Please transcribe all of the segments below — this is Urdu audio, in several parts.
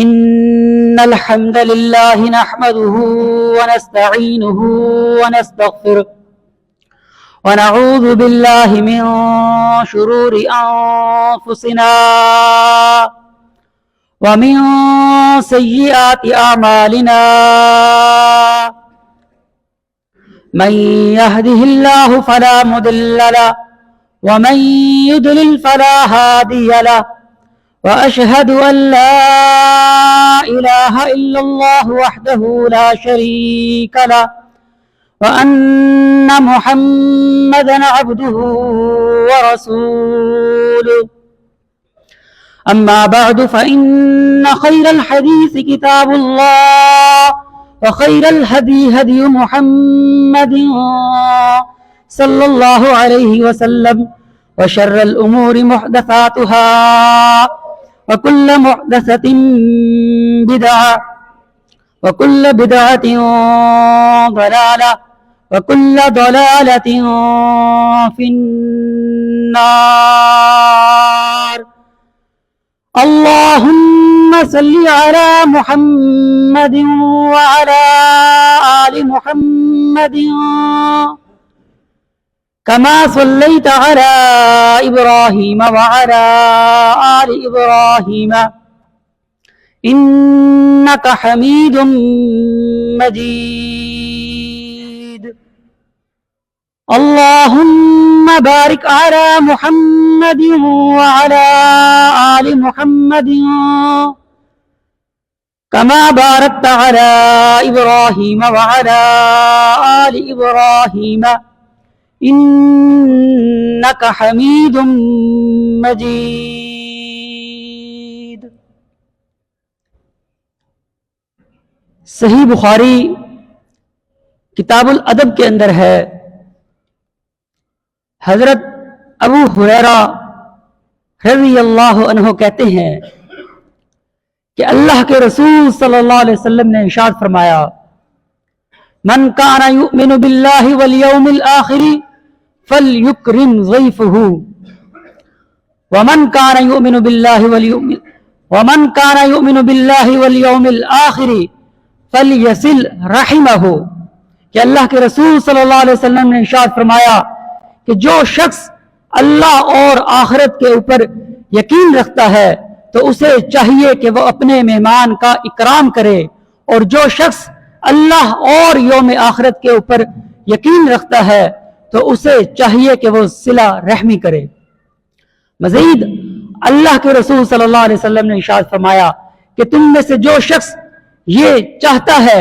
إن الحمد لله نحمده ونستعينه ونستغفره ونعوذ بالله من شرور أنفسنا ومن سيئات أعمالنا من يهده الله فلا مضل له ومن يضلل فلا هادي له وأشهد أن لا إله إلا الله وحده لا شريك له وأن محمدا عبده ورسوله أما بعد فإن خير الحديث كتاب الله وخير الهدي هدي محمد صلى الله عليه وسلم وشر الأمور محدثاتها وكل محدثة بدعة وكل بدعة ضلالة وكل ضلالة في النار. اللهم صل على محمد وعلى آل محمد كما صليت على إبراهيم وعلى آل إبراهيم إنك حميد مجيد. اللهم بارك على محمد وعلى آل محمد كما باركت على إبراهيم وعلى آل إبراهيم إنك حميد مجيد. صحیح بخاری کتاب الادب کے اندر ہے، حضرت ابو ہریرہ رضی اللہ عنہ کہتے ہیں کہ اللہ کے رسول صلی اللہ علیہ وسلم نے ارشاد فرمایا: من کان یؤمن باللہ والیوم الآخر فلیکرم ضیفہ ومن کان یؤمن باللہ والیوم الآخر فلیصل رحمہ. کہ اللہ کے رسول صلی اللہ علیہ وسلم نے ارشاد فرمایا کہ جو شخص اللہ اور آخرت کے اوپر یقین رکھتا ہے تو اسے چاہیے کہ وہ اپنے مہمان کا اکرام کرے، اور جو شخص اللہ اور یوم آخرت کے اوپر یقین رکھتا ہے تو اسے چاہیے کہ وہ صلہ رحمی کرے. مزید اللہ کے رسول صلی اللہ علیہ وسلم نے ارشاد فرمایا کہ تم میں سے جو شخص یہ چاہتا ہے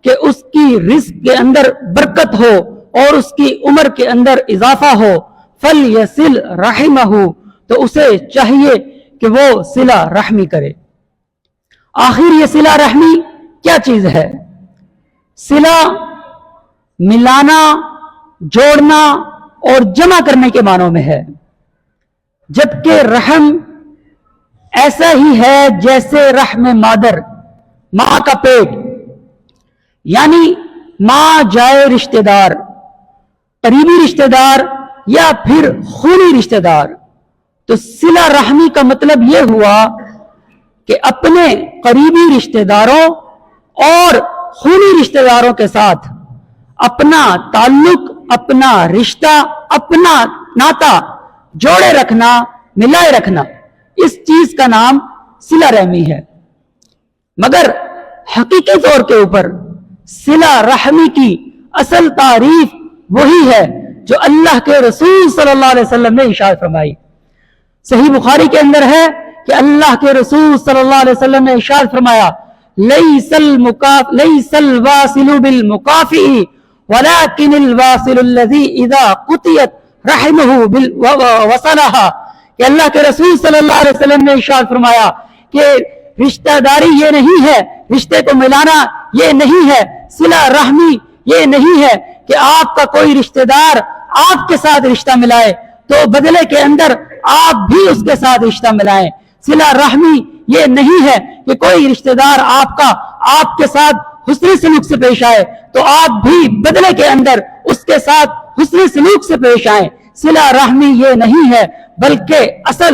کہ اس کی رزق کے اندر برکت ہو اور اس کی عمر کے اندر اضافہ ہو، فَلْيَصِلْ رَحِمَهُ، تو اسے چاہیے کہ وہ صلہ رحمی کرے. آخر یہ صلہ رحمی کیا چیز ہے؟ صلہ ملانا، جوڑنا اور جمع کرنے کے معنوں میں ہے، جبکہ رحم ایسا ہی ہے جیسے رحم مادر، ماں کا پیٹ، یعنی ماں جائے رشتہ دار، قریبی رشتہ دار یا پھر خونی رشتہ دار. تو صلہ رحمی کا مطلب یہ ہوا کہ اپنے قریبی رشتہ داروں اور خونی رشتہ داروں کے ساتھ اپنا تعلق، اپنا رشتہ، اپنا ناتا جوڑے رکھنا، ملائے رکھنا، اس چیز کا نام صلہ رحمی ہے. مگر حقیقی طور کے اوپر صلہ رحمی کی اصل تعریف وہی ہے جو اللہ کے رسول صلی اللہ علیہ وسلم نے ارشاد فرمائی. صحیح بخاری کے اندر ہے کہ اللہ کے رسول صلی اللہ علیہ وسلم نے ارشاد فرمایا: لیس الواصل بالمکافئ ولکن الواصل الذی اذا قطعت رحمہ وصلها. کہ اللہ کے رسول صلی اللہ علیہ وسلم نے ارشاد فرمایا کہ رشتہ داری یہ نہیں ہے، رشتے کو ملانا یہ نہیں ہے، صلہ رحمی یہ نہیں ہے کہ آپ کا کوئی رشتہ دار آپ کے ساتھ رشتہ ملائے تو بدلے کے اندر آپ بھی اس کے ساتھ رشتہ ملائیں. صلہ رحمی یہ نہیں ہے کہ کوئی رشتہ دار آپ کے ساتھ حسن سلوک سے پیش آئے تو آپ بھی بدلے کے اندر اس کے ساتھ حسن سلوک سے پیش آئیں. صلہ رحمی یہ نہیں ہے، بلکہ اصل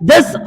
10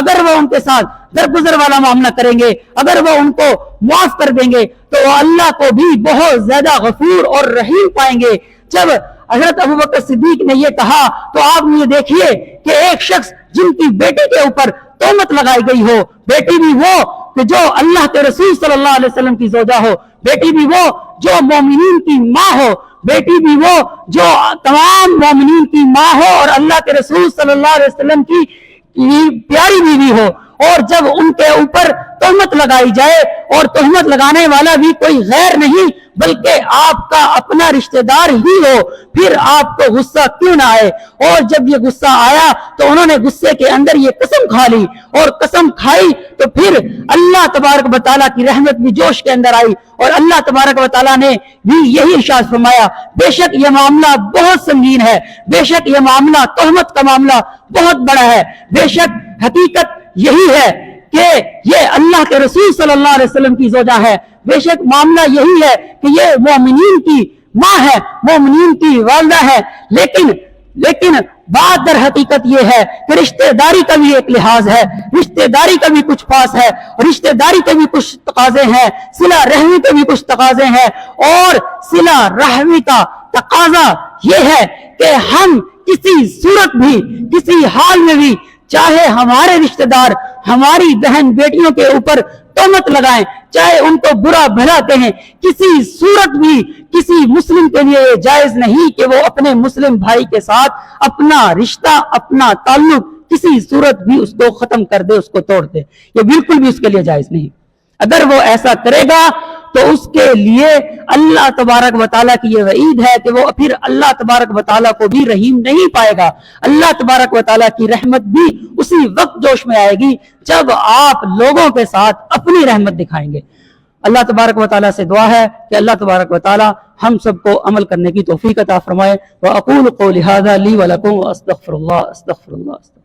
اگر وہ ان کے ساتھ درگزر والا معاملہ کریں گے, اگر وہ ان کو معاف کر دیں گے, تو وہ اللہ کو بھی بہت زیادہ غفور اور رحیم پائیں گے. جب حضرت ابوبکر صدیق نے یہ کہا تو آپ یہ دیکھیے کہ ایک شخص جن کی بیٹی کے اوپر تہمت لگائی گئی ہو, بیٹی بھی وہ کہ جو اللہ کے رسول صلی اللہ علیہ وسلم کی زوجہ ہو, بیٹی بھی وہ جو مومنین کی ماں ہو, بیٹی بھی وہ جو تمام مومنین کی ماں ہو اور اللہ کے رسول صلی اللہ علیہ وسلم کی پیاری بیوی ہو, اور جب ان کے اوپر تہمت لگائی جائے اور تہمت لگانے والا بھی کوئی غیر نہیں بلکہ آپ کا اپنا رشتہ دار ہی ہو, پھر آپ کو غصہ کیوں نہ آئے؟ اور جب یہ غصہ آیا تو انہوں نے غصے کے اندر یہ قسم کھا لی, اور قسم کھائی تو پھر اللہ تبارک و تعالیٰ کی رحمت بھی جوش کے اندر آئی, اور اللہ تبارک و تعالیٰ نے بھی یہی ارشاد فرمایا, بے شک یہ معاملہ بہت سنگین ہے, بے شک یہ معاملہ تہمت کا معاملہ بہت بڑا ہے, بے شک حقیقت یہی ہے کہ یہ اللہ کے رسول صلی اللہ علیہ وسلم کی زوجہ ہے, بے شک معاملہ یہی ہے کہ یہ مومنین کی ماں ہے, مومنین کی والدہ ہے. لیکن بات در حقیقت یہ ہے کہ رشتہ داری کا بھی ایک لحاظ ہے, رشتہ داری کا بھی کچھ پاس ہے, رشتہ داری کے بھی کچھ تقاضے ہیں, صلہ رحمی کے بھی کچھ تقاضے ہیں. اور صلہ رحمی کا تقاضا یہ ہے کہ ہم کسی صورت بھی, کسی حال میں بھی, چاہے ہمارے رشتہ دار ہماری بہن بیٹیوں کے اوپر تہمت لگائیں, چاہے ان کو برا بھلا کہیں, کسی صورت بھی کسی مسلم کے لیے یہ جائز نہیں کہ وہ اپنے مسلم بھائی کے ساتھ اپنا رشتہ, اپنا تعلق کسی صورت بھی اس کو ختم کر دے, اس کو توڑ دے. یہ بالکل بھی اس کے لیے جائز نہیں. اگر وہ ایسا کرے گا تو اس کے لیے اللہ تبارک و تعالیٰ کی یہ وعید ہے کہ وہ پھر اللہ تبارک و تعالیٰ کو بھی رحیم نہیں پائے گا. اللہ تبارک و تعالیٰ کی رحمت بھی اسی وقت جوش میں آئے گی جب آپ لوگوں کے ساتھ اپنی رحمت دکھائیں گے. اللہ تبارک و تعالیٰ سے دعا ہے کہ اللہ تبارک و تعالیٰ ہم سب کو عمل کرنے کی توفیق عطا فرمائے. وَأَقُولُ قَوْلِي هَذَا لِي وَلَكُمْ وَأَسْتَغْفِرُ اللَّهَ